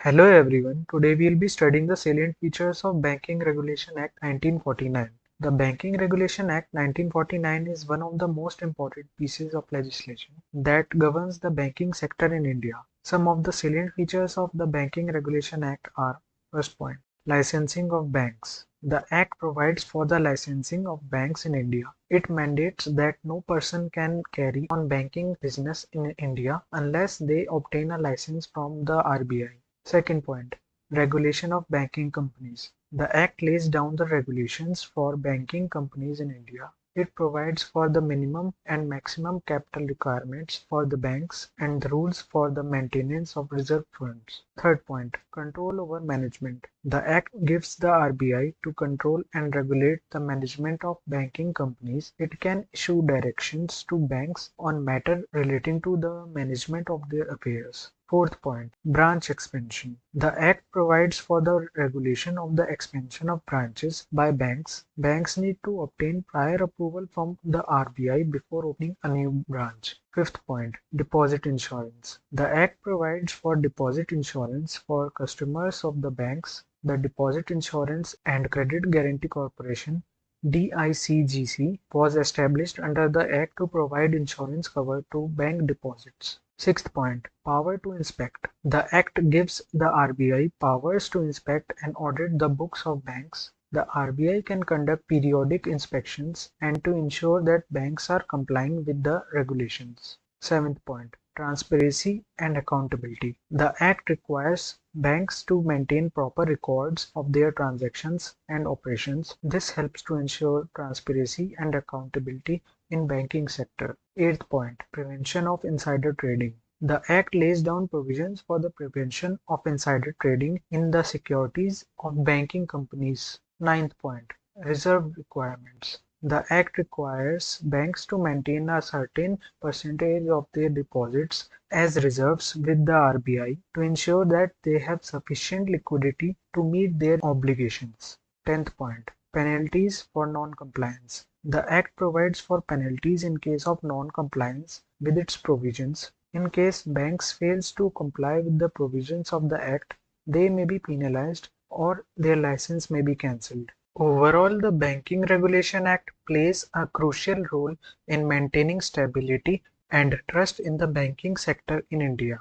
Hello everyone, today we'll be studying the salient features of Banking Regulation Act 1949. The Banking Regulation Act 1949 is one of the most important pieces of legislation that governs the banking sector in India. Some of the salient features of the Banking Regulation Act are: first point, licensing of banks. The Act provides for the licensing of banks in India. It mandates that no person can carry on banking business in India unless they obtain a license from the RBI. Second point, regulation of banking companies. The Act lays down the regulations for banking companies in India. It provides for the minimum and maximum capital requirements for the banks and the rules for the maintenance of reserve funds. Third point, control over management. The Act gives the RBI to control and regulate the management of banking companies. It can issue directions to banks on matters relating to the management of their affairs. Fourth point, branch expansion. The Act provides for the regulation of the expansion of branches by banks. Banks need to obtain prior approval from the RBI before opening a new branch. Fifth point, deposit insurance. The Act provides for deposit insurance for customers of the banks. The Deposit Insurance and Credit Guarantee Corporation (DICGC) was established under the Act to provide insurance cover to bank deposits. Sixth point, power to inspect. The Act gives the RBI powers to inspect and audit the books of banks. The RBI can conduct periodic inspections and to ensure that banks are complying with the regulations. Seventh point, transparency and accountability. The Act requires banks to maintain proper records of their transactions and operations. This helps to ensure transparency and accountability in banking sector. Eighth point, prevention of insider trading. The Act lays down provisions for the prevention of insider trading in the securities of banking companies. Ninth point, reserve requirements. The Act requires banks to maintain a certain percentage of their deposits as reserves with the RBI to ensure that they have sufficient liquidity to meet their obligations. Tenth point, penalties for non-compliance. The Act provides for penalties in case of non-compliance with its provisions. In case banks fails to comply with the provisions of the Act, they may be penalized or their license may be cancelled. Overall, the Banking Regulation Act plays a crucial role in maintaining stability and trust in the banking sector in India.